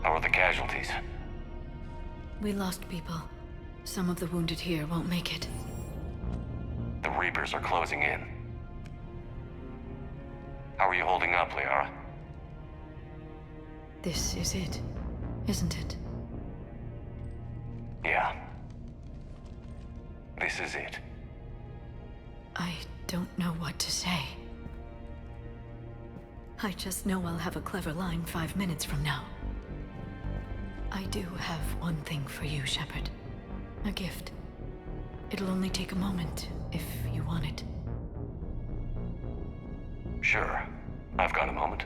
How are the casualties? We lost people. Some of the wounded here won't make it. The Reapers are closing in. How are you holding up, Liara? This is it, isn't it? Yeah. This is it. I don't know what to say. I just know I'll have a clever line 5 minutes from now. I do have one thing for you, Shepard. A gift. It'll only take a moment, if you want it. Sure. I've got a moment.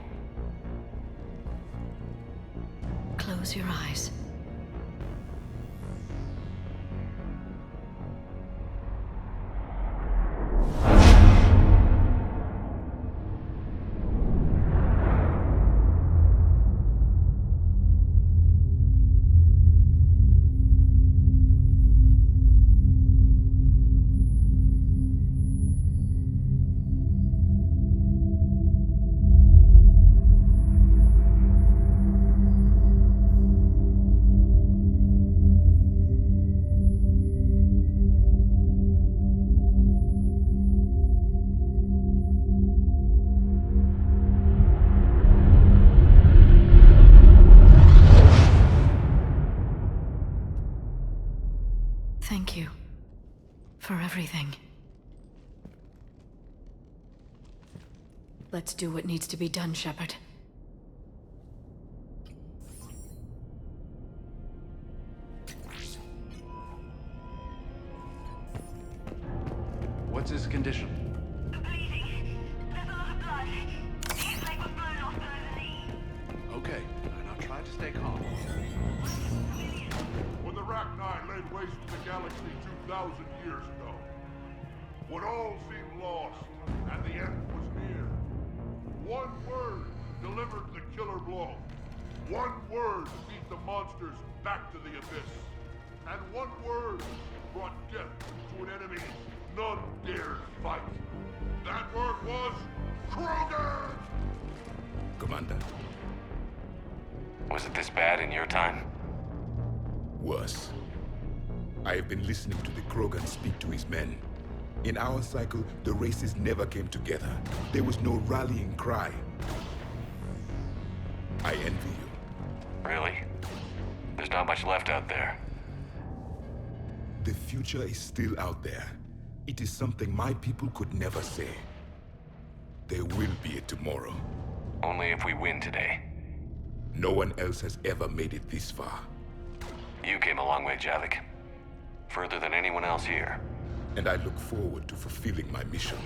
Close your eyes. Thank you for everything. Let's do what needs to be done, Shepard. What's his condition? Bleeding. There's a lot of blood. His leg was blown off below the knee. Okay, and I'll try to stay calm. When the Rachni laid waste to the galaxy 2,000 years ago, when all seemed lost and the end was near, one word delivered the killer blow. One word beat the monsters back to the abyss. And one word brought death to an enemy none dared fight. That word was Krogan! Commander, Was it this bad in your time? worse. I have been listening to the Krogan speak to his men. In our cycle, the races never came together. There was no rallying cry. I envy you. Really? There's not much left out there. The future is still out there. It is something my people could never say. There will be a tomorrow. Only if we win today. No one else has ever made it this far. You came a long way, Javik. Further than anyone else here. And I look forward to fulfilling my mission.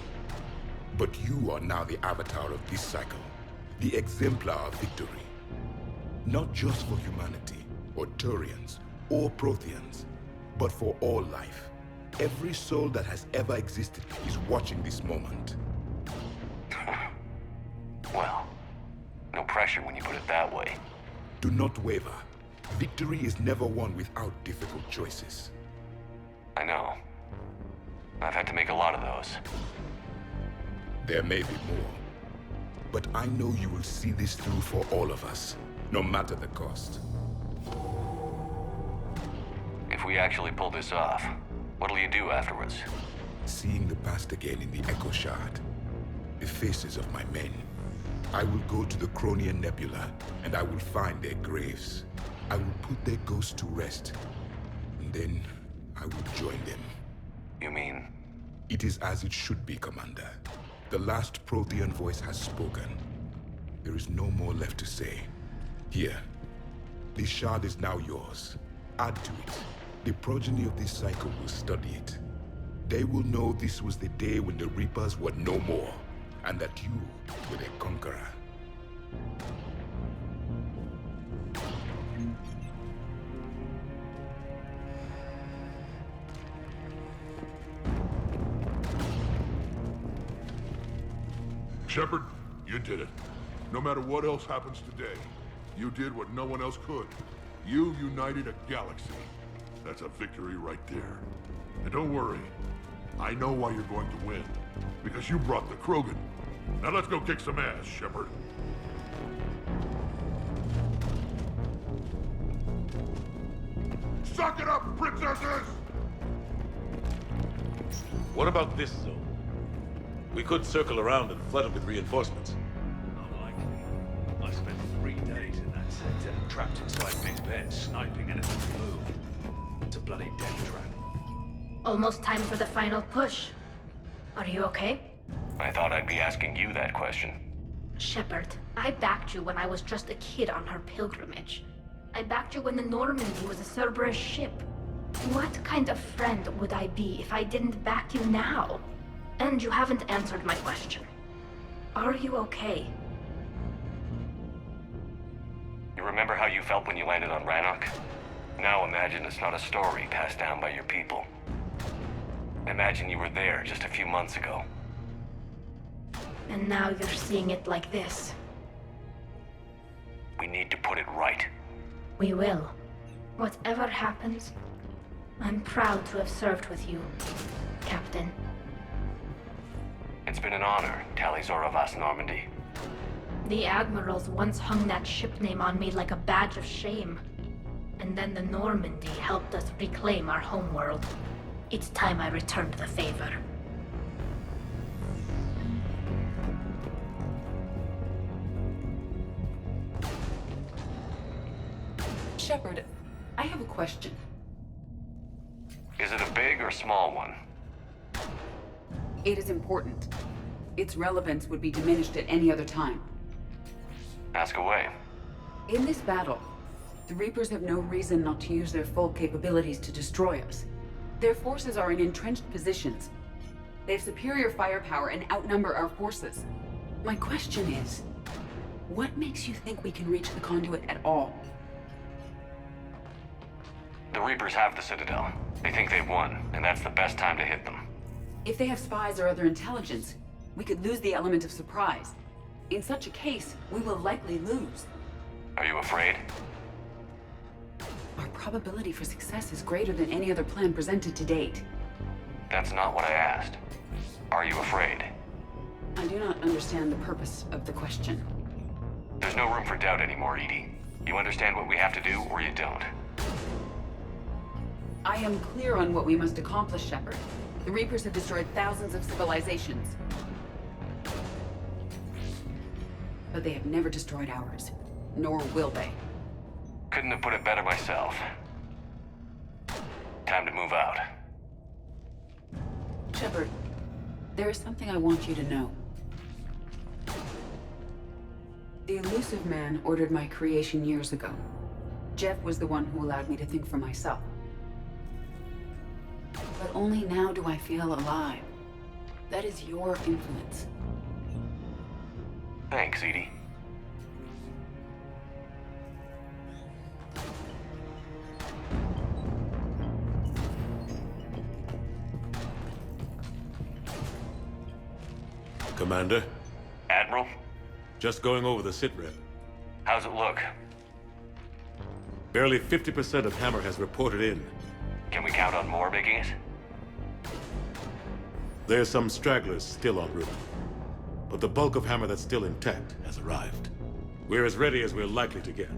But you are now the avatar of this cycle. The exemplar of victory. Not just for humanity, or Turians, or Protheans, but for all life. Every soul that has ever existed is watching this moment. Well, no pressure when you put it that way. Do not waver. Victory is never won without difficult choices. I know. I've had to make a lot of those. There may be more. But I know you will see this through for all of us, no matter the cost. If we actually pull this off, what'll you do afterwards? Seeing the past again in the Echo Shard, the faces of my men. I will go to the Cronian Nebula, and I will find their graves. I will put their ghosts to rest, and then I will join them. You mean? It is as it should be, Commander. The last Prothean voice has spoken. There is no more left to say. Here, this shard is now yours. Add to it. The progeny of this cycle will study it. They will know this was the day when the Reapers were no more, and that you were their conqueror. Shepard, you did it. No matter what else happens today, you did what no one else could. You united a galaxy. That's a victory right there. And don't worry, I know why you're going to win. Because you brought the Krogan. Now let's go kick some ass, Shepard. Suck it up, princesses! What about this zone? We could circle around and flood it with reinforcements. Unlikely. I spent 3 days in that sector, trapped inside Big Ben, sniping anything that moved. It's a bloody death trap. Almost time for the final push. Are you okay? I thought I'd be asking you that question. Shepard, I backed you when I was just a kid on her pilgrimage. I backed you when the Normandy was a Cerberus ship. What kind of friend would I be if I didn't back you now? And you haven't answered my question. Are you okay? You remember how you felt when you landed on Rannoch? Now imagine it's not a story passed down by your people. Imagine you were there just a few months ago. And now you're seeing it like this. We need to put it right. We will. Whatever happens, I'm proud to have served with you, Captain. It's been an honor, Tali'Zor of As Normandy. The Admirals once hung that ship name on me like a badge of shame. And then the Normandy helped us reclaim our homeworld. It's time I returned the favor. Shepard, I have a question. Is it a big or small one? It is important. Its relevance would be diminished at any other time. Ask away. In this battle, the Reapers have no reason not to use their full capabilities to destroy us. Their forces are in entrenched positions. They have superior firepower and outnumber our forces. My question is, what makes you think we can reach the conduit at all? The Reapers have the Citadel. They think they've won, and that's the best time to hit them. If they have spies or other intelligence, we could lose the element of surprise. In such a case, we will likely lose. Are you afraid? Our probability for success is greater than any other plan presented to date. That's not what I asked. Are you afraid? I do not understand the purpose of the question. There's no room for doubt anymore, EDI. You understand what we have to do, or you don't. I am clear on what we must accomplish, Shepard. The Reapers have destroyed thousands of civilizations. But they have never destroyed ours. Nor will they. Couldn't have put it better myself. Time to move out. Shepard, there is something I want you to know. The Illusive Man ordered my creation years ago. Jeff was the one who allowed me to think for myself. But only now do I feel alive. That is your influence. Thanks, EDI. Commander, Admiral, just going over the sitrep. how's it look? Barely 50% of Hammer has reported in. Can we count on more making it? There's some stragglers still en route. But the bulk of Hammer that's still intact has arrived. We're as ready as we're likely to get.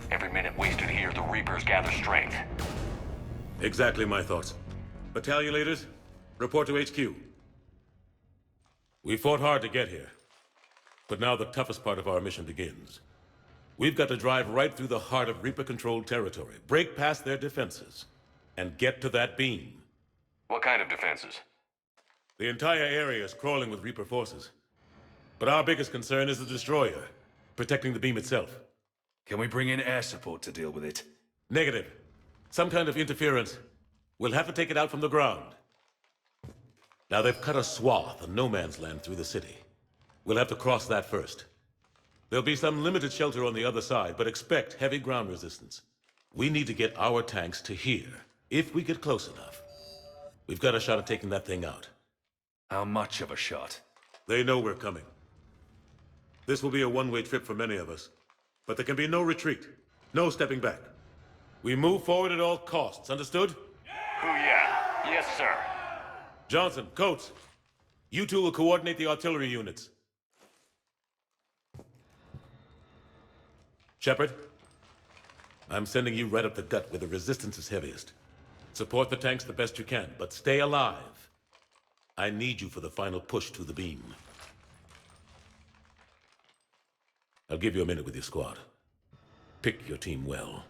Every minute wasted here, the Reapers gather strength. Exactly my thoughts. Battalion leaders, report to HQ. We fought hard to get here. But now the toughest part of our mission begins. We've got to drive right through the heart of Reaper-controlled territory, break past their defenses, and get to that beam. What kind of defenses? The entire area is crawling with Reaper forces. But our biggest concern is the destroyer, protecting the beam itself. Can we bring in air support to deal with it? Negative. Some kind of interference. We'll have to take it out from the ground. Now they've cut a swath of no man's land through the city. We'll have to cross that first. There'll be some limited shelter on the other side, but expect heavy ground resistance. We need to get our tanks to here, if we get close enough. We've got a shot at taking that thing out. How much of a shot? They know we're coming. This will be a one-way trip for many of us. But there can be no retreat, no stepping back. We move forward at all costs, understood? Oh yeah. Yes, sir. Johnson, Coates, you two will coordinate the artillery units. Shepard, I'm sending you right up the gut where the resistance is heaviest. Support the tanks the best you can, but stay alive. I need you for the final push to the beam. I'll give you a minute with your squad. Pick your team well.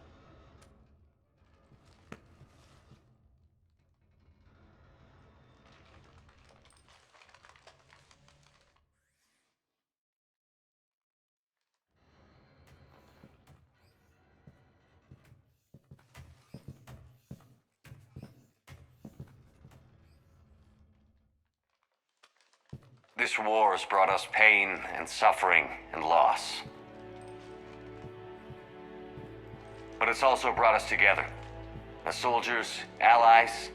This war has brought us pain and suffering and loss. But it's also brought us together. As soldiers, allies,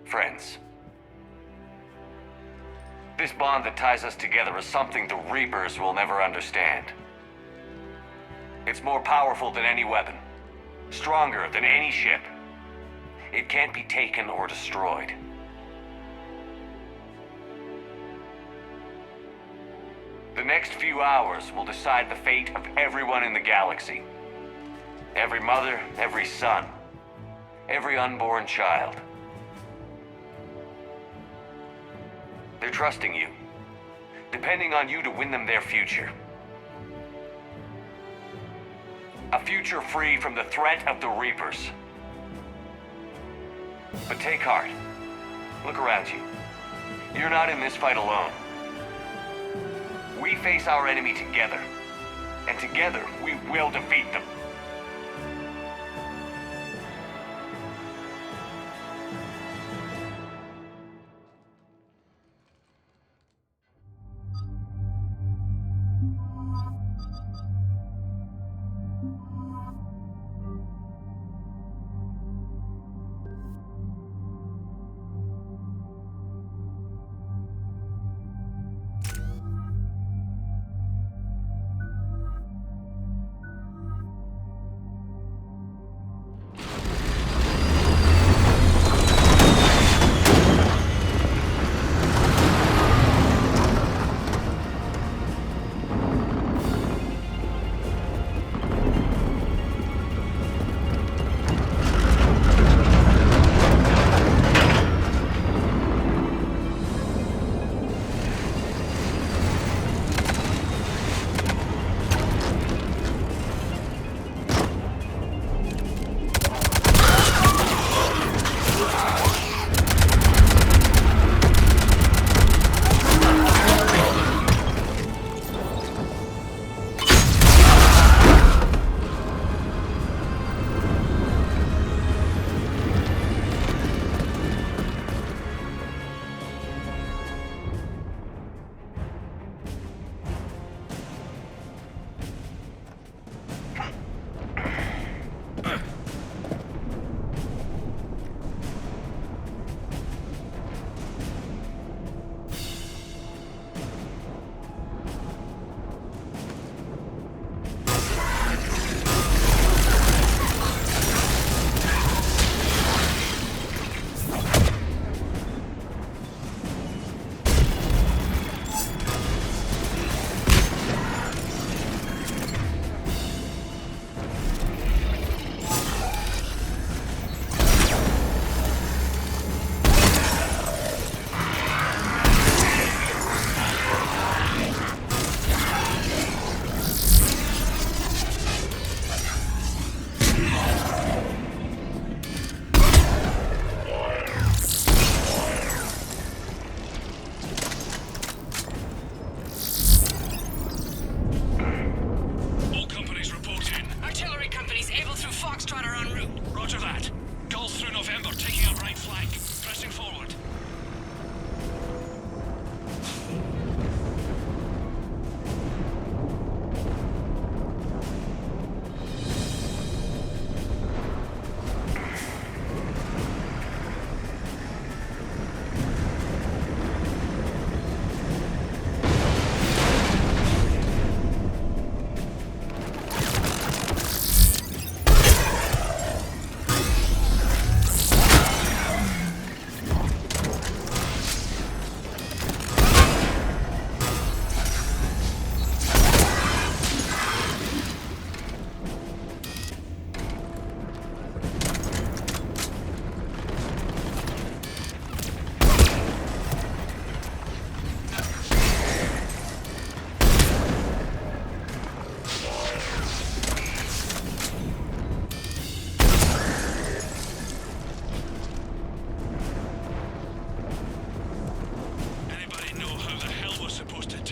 friends. This bond that ties us together is something the Reapers will never understand. It's more powerful than any weapon. Stronger than any ship. It can't be taken or destroyed. The next few hours will decide the fate of everyone in the galaxy. Every mother, every son, every unborn child. They're trusting you, depending on you to win them their future. A future free from the threat of the Reapers. But take heart. Look around you. You're not in this fight alone. We face our enemy together, and together we will defeat them.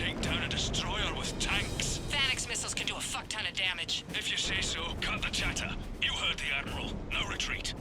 take down a destroyer with tanks. Phalanx missiles can do a fuck ton of damage. If you say so, cut the chatter. You heard the Admiral. No retreat.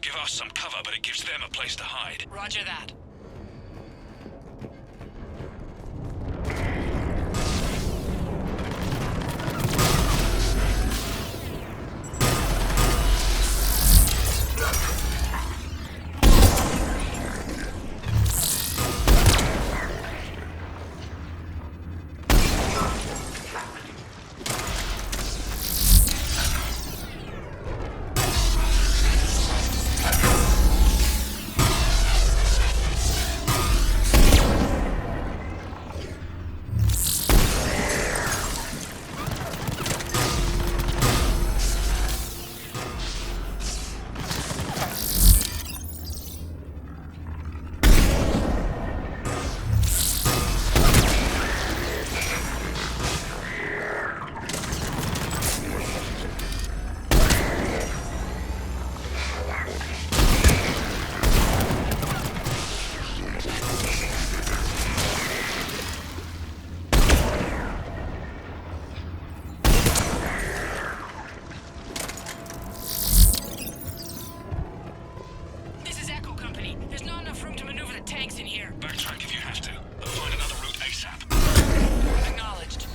give us some cover, but it gives them a place to hide. Roger that. Backtrack if you have to, but find another route ASAP. Acknowledged.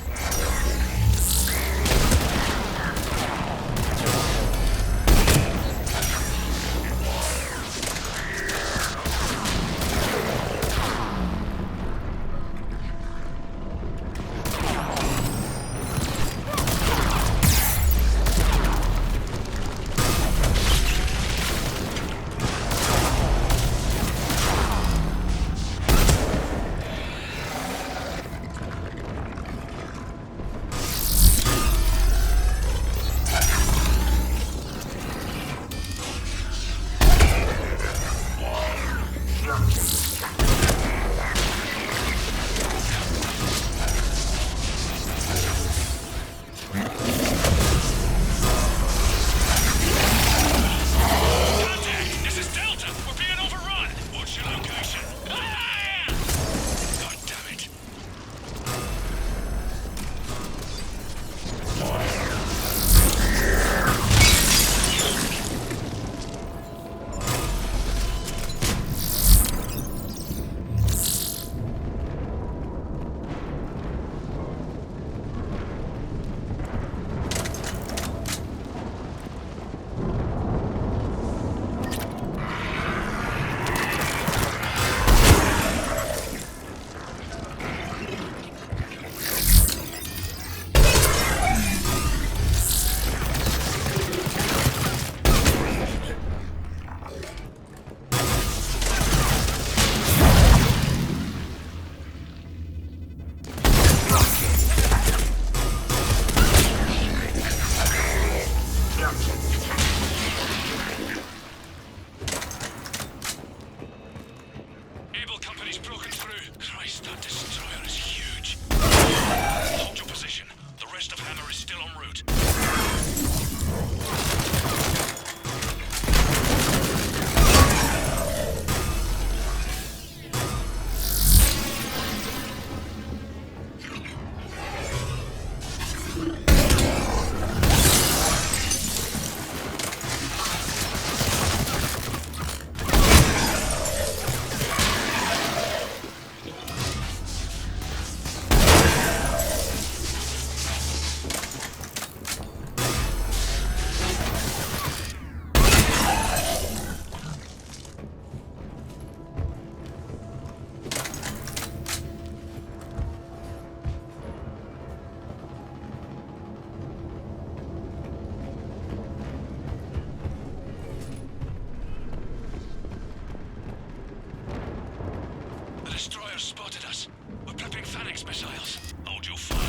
Destroyer spotted us. We're prepping Phalanx missiles. Hold your fire.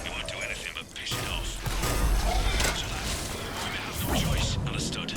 It won't do anything but piss it off. Roger that. We may have no choice. Understood.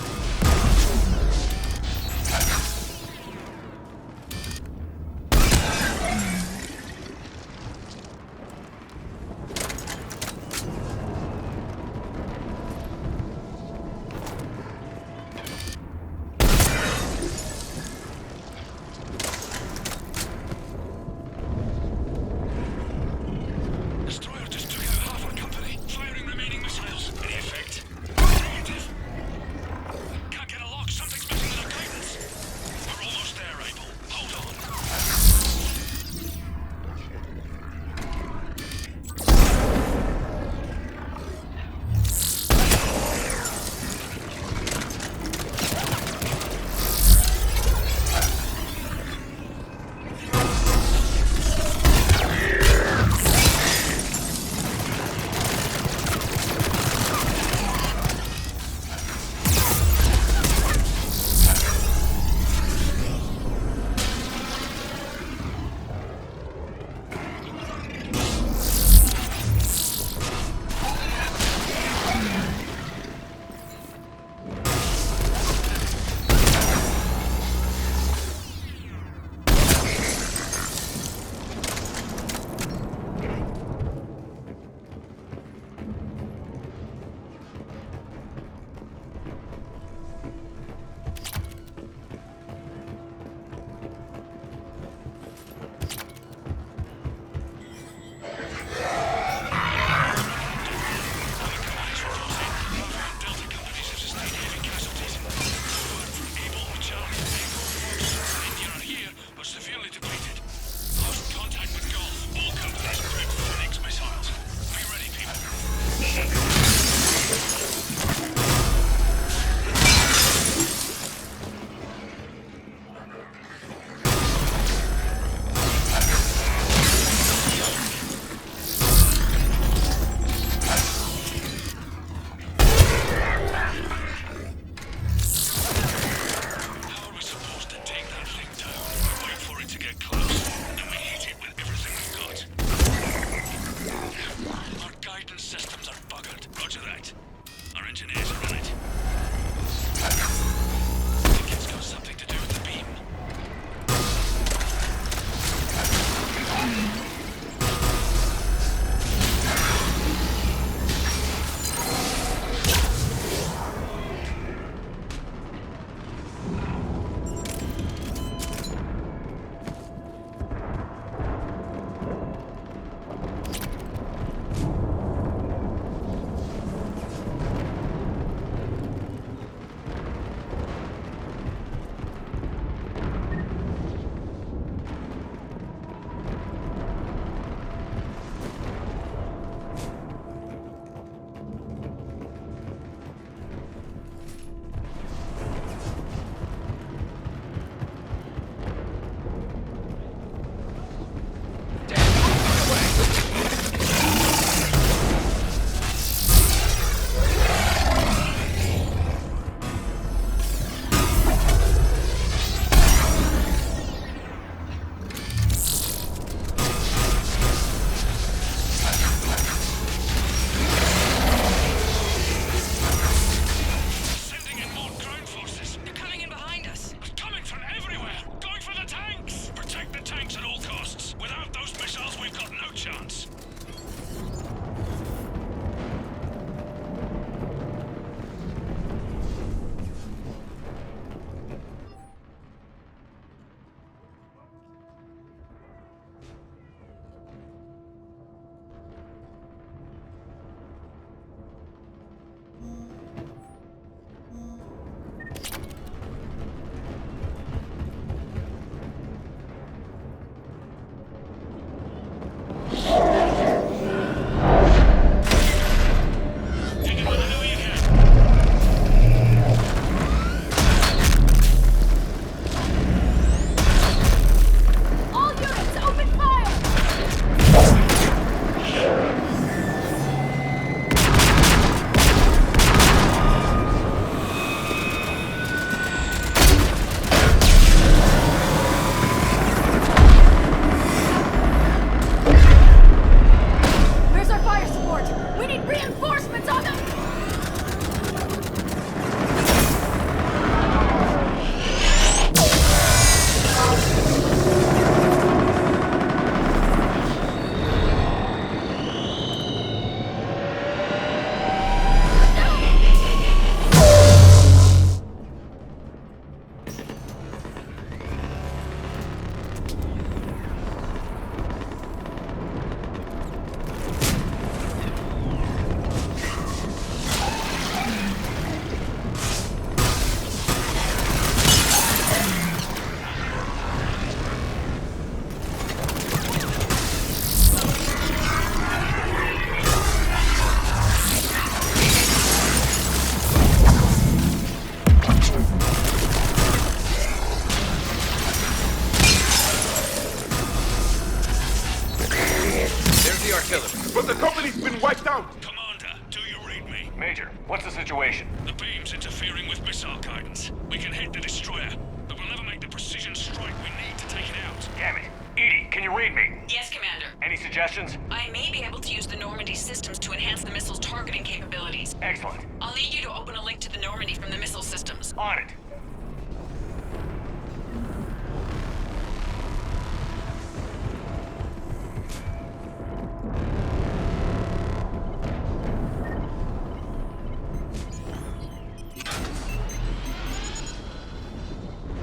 the situation? The beam's interfering with missile guidance. We can hit the destroyer, but we'll never make the precision strike we need to take it out. Damn it. Edie, can you read me? Yes, Commander. Any suggestions? I may be able to use the Normandy systems to enhance the missile's targeting capabilities. Excellent. I'll need you to open a link to the Normandy from the missile systems. On it.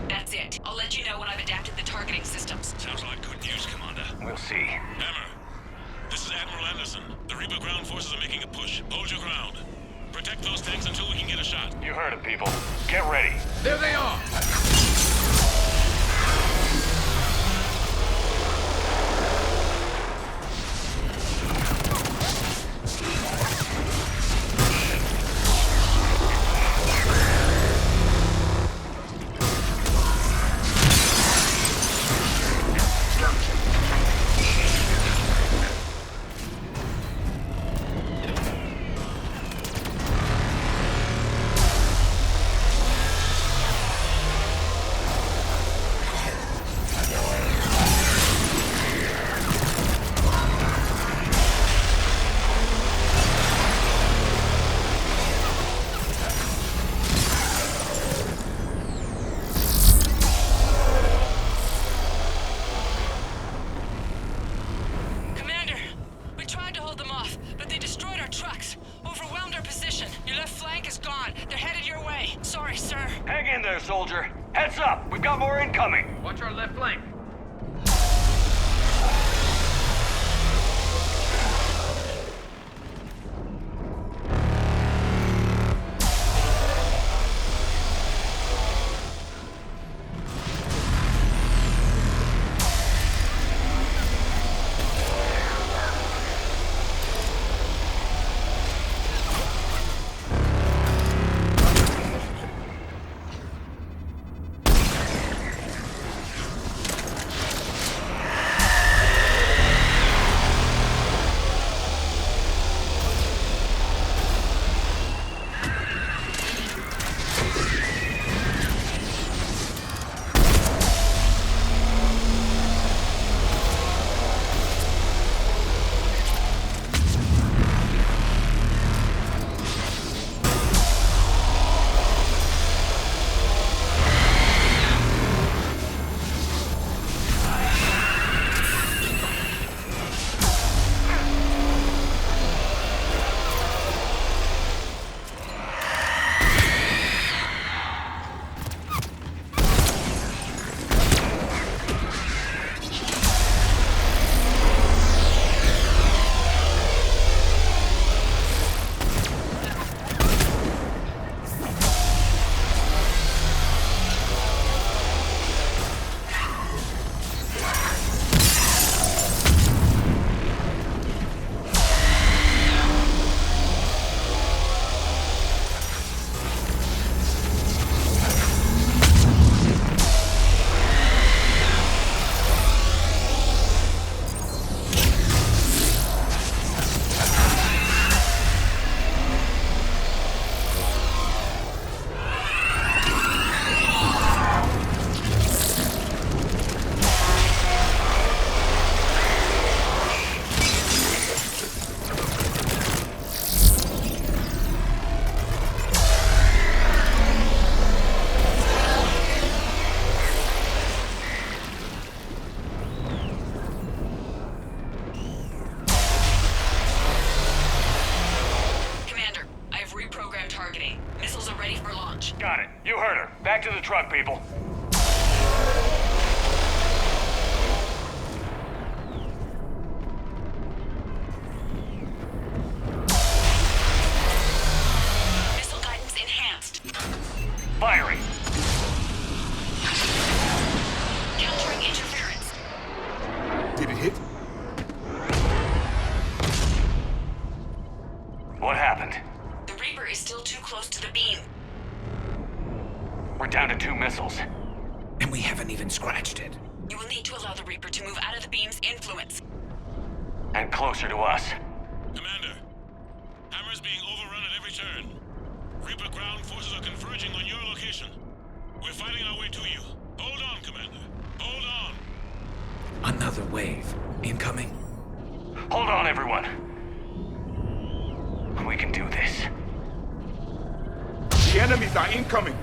That's it. I'll let you know when I've adapted the targeting systems. Sounds like good news, Commander. We'll see. Hammer, this is Admiral Anderson. The Reaper ground forces are making a push. Hold your ground. Protect those tanks until we can get a shot. You heard it, people. Get ready. There they are! Commander, we tried to hold them off, but they destroyed our trucks, overwhelmed our position. Your left flank is gone. They're headed your way. Sorry, sir. Hang in there, soldier. Heads up. We've got more incoming. Watch our left flank. Got it. You heard her. Back to the truck, people. Missile guidance enhanced. Firing. Countering interference. Did it hit? What happened? The Reaper is still too close to the beam. We're down to 2 missiles. And we haven't even scratched it. You will need to allow the Reaper to move out of the beam's influence. And closer to us. Commander, Hammer's being overrun at every turn. converging on your location. We're fighting our way to you. Hold on, Commander. Hold on. Another wave. Incoming. Hold on, everyone. We can do this. The enemies are incoming.